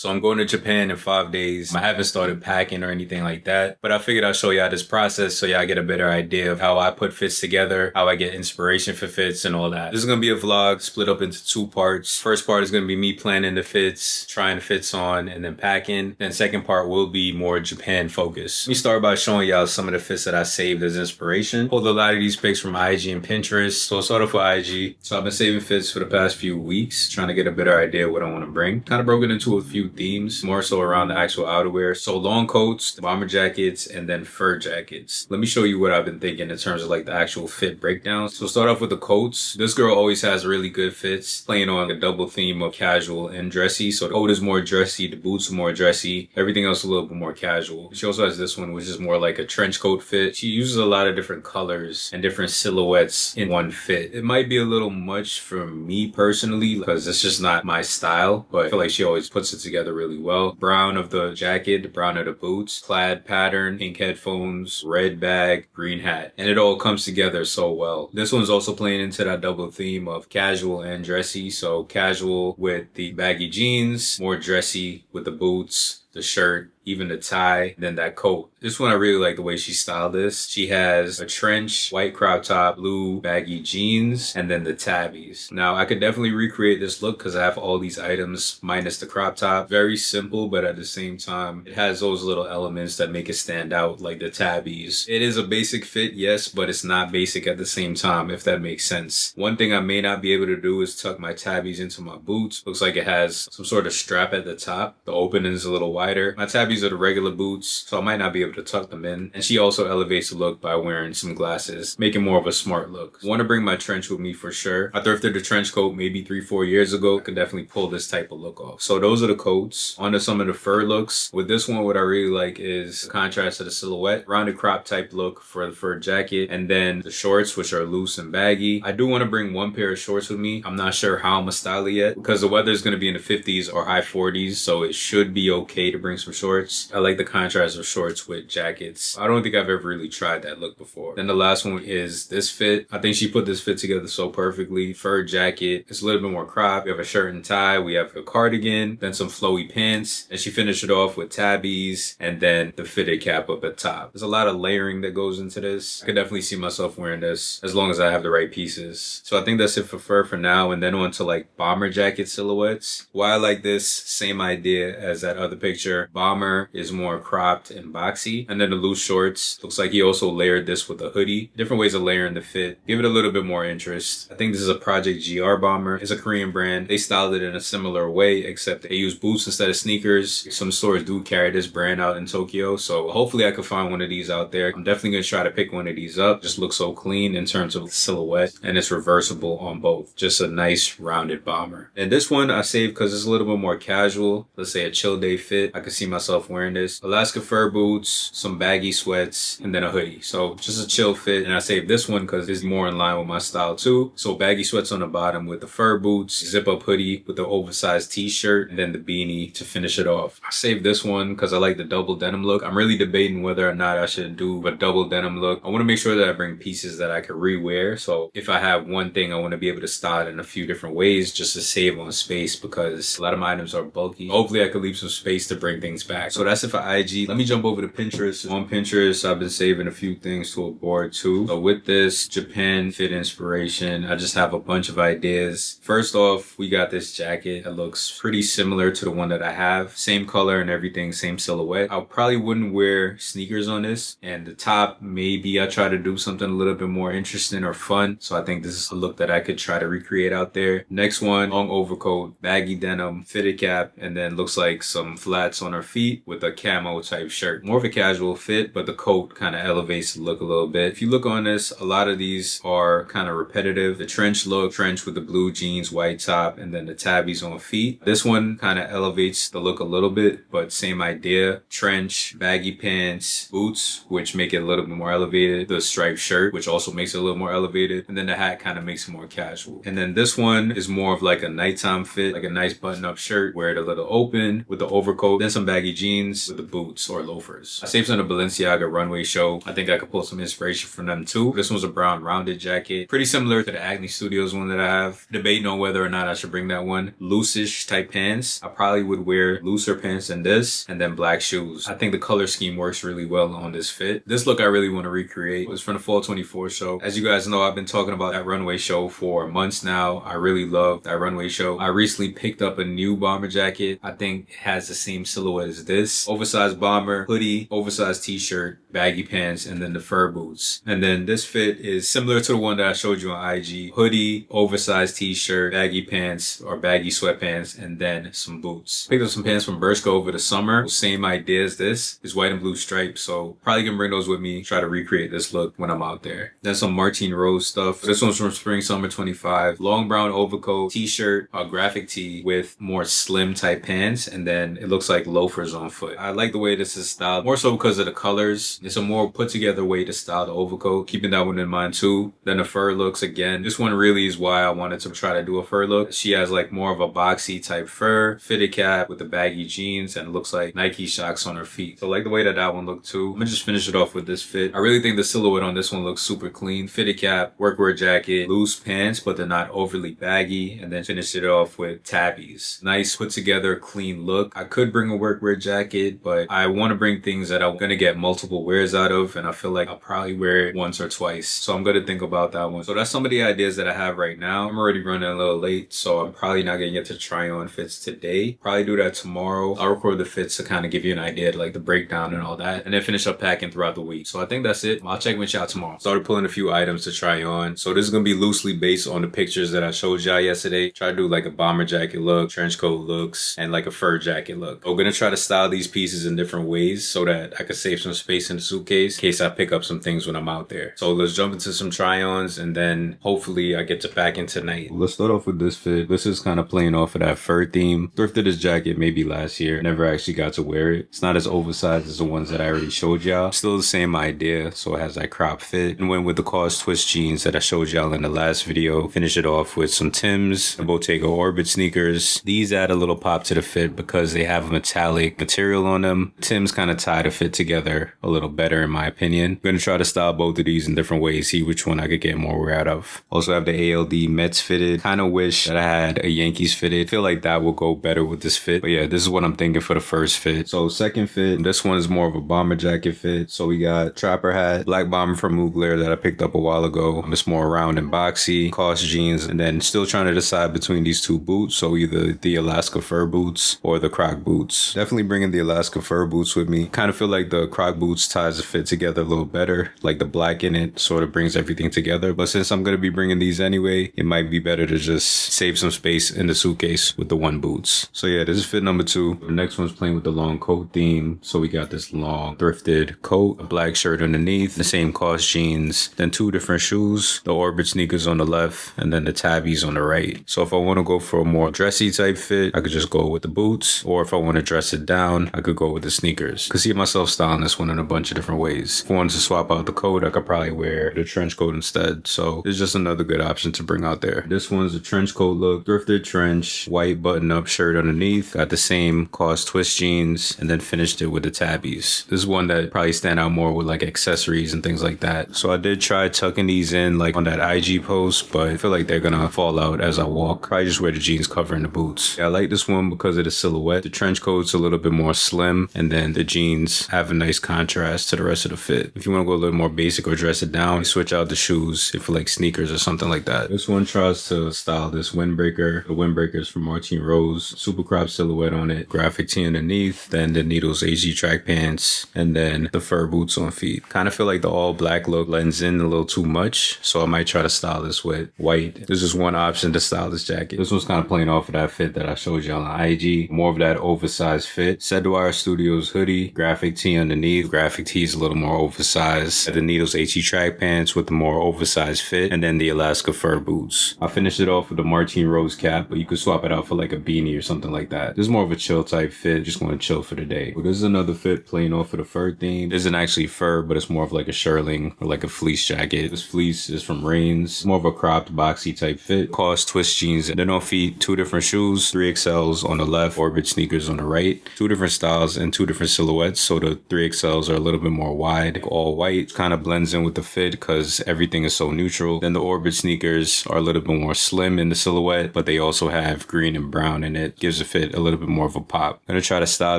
So I'm going to Japan in 5 days. I haven't started packing or anything like that, but I figured I'll show y'all this process so y'all get a better idea of how I put fits together, how I get inspiration for fits and all that. This is going to be a vlog split up into 2 parts. First part is going to be me planning the fits, trying the fits on, and then packing. Then second part will be more Japan focused. Let me start by showing y'all some of the fits that I saved as inspiration. Pulled a lot of these pics from IG and Pinterest. So I'll start off with IG. So I've been saving fits for the past few weeks, trying to get a better idea of what I want to bring. Kind of broken into a few themes, more so around the actual outerwear. So long coats, bomber jackets, and then fur jackets. Let me show you what I've been thinking in terms of like the actual fit breakdowns. So start off with the coats. This girl always has really good fits, playing on a double theme of casual and dressy. So the coat is more dressy, the boots are more dressy, everything else a little bit more casual. She also has this one, which is more like a trench coat fit. She uses a lot of different colors and different silhouettes in one fit. It might be a little much for me personally because it's just not my style, but I feel like she always puts it together really well. Brown of the jacket, the brown of the boots, plaid pattern, pink headphones, red bag, green hat, and it all comes together so well. This one's also playing into that double theme of casual and dressy. So casual with the baggy jeans, more dressy with the boots, the shirt, even the tie, then that coat. This one I really like the way she styled this. She has a trench, white crop top, blue baggy jeans, and then the tabbies. Now I could definitely recreate this look because I have all these items minus the crop top. Very simple, but at the same time, it has those little elements that make it stand out, like the tabbies. It is a basic fit, yes, but it's not basic at the same time, if that makes sense. One thing I may not be able to do is tuck my tabbies into my boots. Looks like it has some sort of strap at the top. The opening is a little wider. My tabbies are the regular boots, so I might not be able to tuck them in. And she also elevates the look by wearing some glasses, making more of a smart look. I want to bring my trench with me for sure. I thrifted the trench coat maybe 3-4 years ago. I could definitely pull this type of look off. So those are the coats. On to some of the fur looks. With this one, what I really like is the contrast to the silhouette. Rounded crop type look for the fur jacket. And then the shorts, which are loose and baggy. I do want to bring one pair of shorts with me. I'm not sure how I'm gonna style it yet because the weather is going to be in the 50s or high 40s. So it should be okay to bring some shorts. I like the contrast of shorts with jackets. I don't think I've ever really tried that look before. Then the last one is this fit. I think she put this fit together so perfectly. Fur jacket. It's a little bit more cropped. We have a shirt and tie. We have a cardigan. Then some flowy pants. And she finished it off with tabbies. And then the fitted cap up at top. There's a lot of layering that goes into this. I could definitely see myself wearing this as long as I have the right pieces. So I think that's it for fur for now. And then on to like bomber jacket silhouettes. Why I like this, same idea as that other picture. Bomber is more cropped and boxy, and then the loose shorts looks like he also layered this with a hoodie. Different ways of layering the fit, give it a little bit more interest. I think this is a Project GR bomber. It's a Korean brand. They styled it in a similar way, except they use boots instead of sneakers. Some stores do carry this brand out in Tokyo, so hopefully I can find one of these out there. I'm definitely gonna try to pick one of these up. Just looks so clean in terms of silhouette, and it's reversible on both. Just a nice rounded bomber. And this one I saved because it's a little bit more casual. Let's say a chill day fit. I could see myself wearing this. Alaska fur boots, some baggy sweats, and then a hoodie. So just a chill fit. And I saved this one because it's more in line with my style too. So baggy sweats on the bottom with the fur boots, zip up hoodie with the oversized t-shirt, and then the beanie to finish it off. I saved this one because I like the double denim look. I'm really debating whether or not I should do a double denim look. I want to make sure that I bring pieces that I can rewear. So if I have one thing, I want to be able to style it in a few different ways just to save on space because a lot of my items are bulky. Hopefully I could leave some space to bring things back. So that's it for IG. Let me jump over to Pinterest. On Pinterest, I've been saving a few things to a board too. So with this Japan fit inspiration, I just have a bunch of ideas. First off, we got this jacket that looks pretty similar to the one that I have. Same color and everything, same silhouette. I probably wouldn't wear sneakers on this. And the top, maybe I try to do something a little bit more interesting or fun. So I think this is a look that I could try to recreate out there. Next one, long overcoat, baggy denim, fitted cap, and then looks like some flats on her feet with a camo type shirt. More of a casual fit, but the coat kind of elevates the look a little bit. If you look on this, a lot of these are kind of repetitive. The trench look, trench with the blue jeans, white top, and then the tabbies on feet. This one kind of elevates the look a little bit, but same idea. Trench, baggy pants, boots, which make it a little bit more elevated. The striped shirt, which also makes it a little more elevated. And then the hat kind of makes it more casual. And then this one is more of like a nighttime fit, like a nice button-up shirt, wear it a little open with the overcoat coat, then some baggy jeans with the boots or loafers. I saved some of the Balenciaga runway show. I think I could pull some inspiration from them too. This one's a brown rounded jacket, pretty similar to the Acne Studios one that I have. Debating on whether or not I should bring that one. Loose-ish type pants. I probably would wear looser pants than this, and then black shoes. I think the color scheme works really well on this fit. This look I really want to recreate. It was from the Fall 24 show. As you guys know, I've been talking about that runway show for months now. I really love that runway show. I recently picked up a new bomber jacket. I think it has the same silhouette as this. Oversized bomber, hoodie, oversized t-shirt, baggy pants, and then the fur boots. And then this fit is similar to the one that I showed you on IG. Hoodie, oversized t-shirt, baggy pants or baggy sweatpants, and then some boots. Picked up some pants from Bershka over the summer. Same idea as this. It's white and blue stripes, so probably gonna bring those with me. Try to recreate this look when I'm out there. Then some Martine Rose stuff. This one's from Spring Summer 25. Long brown overcoat, t-shirt, a graphic tee with more slim type pants, and then it looks like loafers on foot. I like the way this is styled, more so because of the colors. It's a more put together way to style the overcoat, keeping that one in mind too. Then the fur looks again. This one really is why I wanted to try to do a fur look. She has like more of a boxy type fur, fitted cap with the baggy jeans, and it looks like Nike Shocks on her feet. So I like the way that that one looked too. I'm gonna just finish it off with this fit. I really think the silhouette on this one looks super clean. Fitted cap, workwear jacket, loose pants, but they're not overly baggy, and then finish it off with tabbies. Nice put together clean look. I could bring a workwear jacket, but I want to bring things that I'm gonna get multiple wears out of, and I feel like I'll probably wear it once or twice. So I'm gonna think about that one. So that's some of the ideas that I have right now. I'm already running a little late, so I'm probably not gonna get to try on fits today. Probably do that tomorrow. I'll record the fits to kind of give you an idea of like the breakdown and all that, and then finish up packing throughout the week. So I think that's it. I'll check with y'all tomorrow. Started pulling a few items to try on. So this is gonna be loosely based on the pictures that I showed y'all yesterday. Try to do like a bomber jacket look, trench coat looks, and like a fur jacket look. I'm gonna try to style these pieces in different ways so that I could save some space in the suitcase in case I pick up some things when I'm out there. So let's jump into some try-ons, and then hopefully I get to pack in tonight. Let's start off with this fit. This is kind of playing off of that fur theme. Thrifted this jacket maybe last year. Never actually got to wear it. It's not as oversized as the ones that I already showed y'all. Still the same idea. So it has that crop fit. And went with the Cause twist jeans that I showed y'all in the last video. Finish it off with some Timbs, the Bottega Orbit sneakers. These add a little pop to the fit because they have a metallic material on them. Timbs kind of tie the fit together a little better in my opinion. I'm going to try to style both of these in different ways, see which one I could get more wear out of. Also have the ALD Mets fitted. Kind of wish that I had a Yankees fitted. Feel like that will go better with this fit. But yeah, this is what I'm thinking for the first fit. So second fit, this one is more of a bomber jacket fit. So we got trapper hat, black bomber from Mugler that I picked up a while ago. It's more round and boxy, Cost jeans, and then still trying to decide between these two boots. So either the Alaska fur boots or the Croc boots. Definitely bringing the Alaska fur boots with me. Kind of feel like the Croc boots ties the fit together a little better. Like the black in it sort of brings everything together. But since I'm going to be bringing these anyway, it might be better to just save some space in the suitcase with the one boots. So yeah, this is fit number 2. The next one's playing with the long coat theme. So we got this long thrifted coat, a black shirt underneath, the same Cost jeans, then 2 different shoes, the Orbit sneakers on the left, and then the tabbies on the right. So if I want to go for a more dressy type fit, I could just go with the boots, or if I want to dress it down, I could go with the sneakers. Could see myself styling this one in a bunch of different ways. If I wanted to swap out the coat, I could probably wear the trench coat instead. So it's just another good option to bring out there. This one's a trench coat look, thrifted trench, white button-up shirt underneath, got the same Cause twist jeans, and then finished it with the tabbies. This is one that probably stand out more with like accessories and things like that. So I did try tucking these in like on that IG post, but I feel like they're gonna fall out as I walk. Probably just wear the jeans covering the boots. Yeah, I like this one because of the silhouette. The trench coat's a little bit more slim, and then the jeans have a nice contrast to the rest of the fit. If you want to go a little more basic or dress it down, you switch out the shoes if you like sneakers or something like that. This one tries to style this windbreaker. The windbreaker is from Martine Rose. Super crop silhouette on it. Graphic tee underneath. Then the Needles AG track pants. And then the fur boots on feet. Kind of feel like the all black look blends in a little too much. So I might try to style this with white. This is one option to style this jacket. This one's kind of playing off of that fit that I showed y'all on IG. More of that oversized fit. Sedwire Studios hoodie. Graphic tee underneath. Graphic graphic tee is a little more oversized. The Needles HE track pants with the more oversized fit, and then the Alaska fur boots. I finished it off with the Martine Rose cap, but you could swap it out for like a beanie or something like that. This is more of a chill type fit, just want to chill for the day. But this is another fit playing off of the fur theme. This isn't actually fur, but it's more of like a shearling or like a fleece jacket. This fleece is from Rains, more of a cropped boxy type fit. Cost twist jeans, they're no feet, 2 different shoes, 3XLs on the left, Orbit sneakers on the right. 2 different styles and 2 different silhouettes, so the 3XLs are a little bit more wide. All white kind of blends in with the fit because everything is so neutral. Then the Orbit sneakers are a little bit more slim in the silhouette, but they also have green and brown in it. Gives the fit a little bit more of a pop. I'm gonna try to style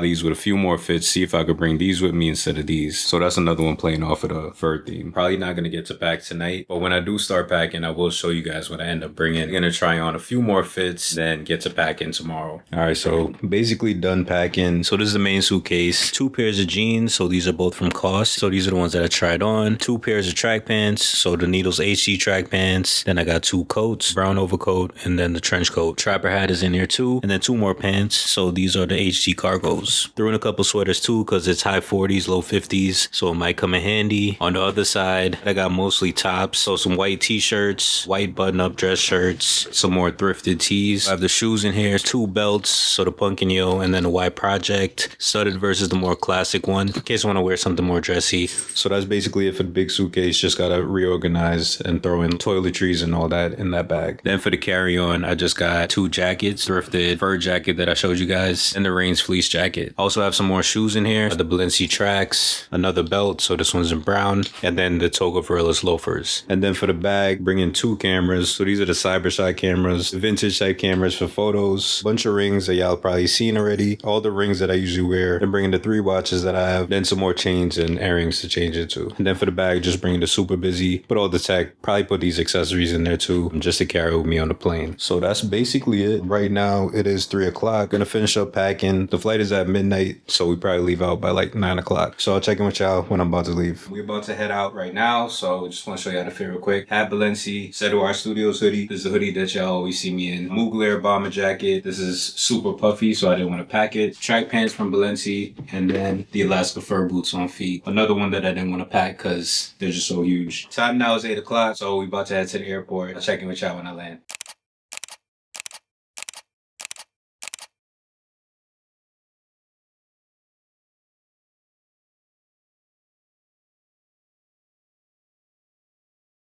these with a few more fits, see if I could bring these with me instead of these. So that's another one playing off of the fur theme. Probably not gonna get to pack tonight, but when I do start packing, I will show you guys what I end up bringing. I'm gonna try on a few more fits, then get to packing tomorrow. All right, so basically done packing. So this is the main suitcase. 2 pairs of jeans, so these are both from Cost. So these are the ones that I tried on. 2 pairs of track pants, so the Needles HG track pants. Then I got 2 coats, brown overcoat, and then the trench coat. Trapper hat is in here too, and then 2 more pants. So these are the HG cargos. Threw in a couple sweaters too, because it's high 40s, low 50s, so it might come in handy. On the other side, I got mostly tops, so some white t-shirts, white button-up dress shirts, some more thrifted tees. I have the shoes in here, 2 belts, so the Pumpkin Yo, and then the white Project, studded versus the more classic one, in case I want to wear something more dressy. So that's basically it for the big suitcase. Just gotta reorganize and throw in toiletries and all that in that bag. Then for the carry-on, I just got 2 jackets, thrifted fur jacket that I showed you guys, and the Rains fleece jacket. I also have some more shoes in here, the Balenci tracks, another belt, so this one's in brown, and then the Toga Verillas loafers. And then for the bag, bring in 2 cameras. So these are the Cybershot cameras, the vintage type cameras for photos, bunch of rings that y'all probably seen already, all the rings that I usually wear, and bringing the 3 watches that I have, then some more chains and earrings to change it to. And then for the bag, just bringing the Super Busy, put all the tech, probably put these accessories in there too, just to carry with me on the plane. So that's basically it. Right now, it is 3 o'clock. Gonna finish up packing. The flight is at midnight, so we probably leave out by like 9 o'clock. So I'll check in with y'all when I'm about to leave. We're about to head out right now, so just want to show y'all the fit real quick. Hat Balenci, Seduar Studios hoodie. This is the hoodie that y'all always see me in. Mugler bomber jacket. This is super puffy, so I didn't want to pack it. Track pants from Balenci, and then the Alaska fur boots on feet. Another one that I didn't want to pack because they're just so huge. Time now is 8 o'clock, so we about to head to the airport. I'll check in with y'all when I land.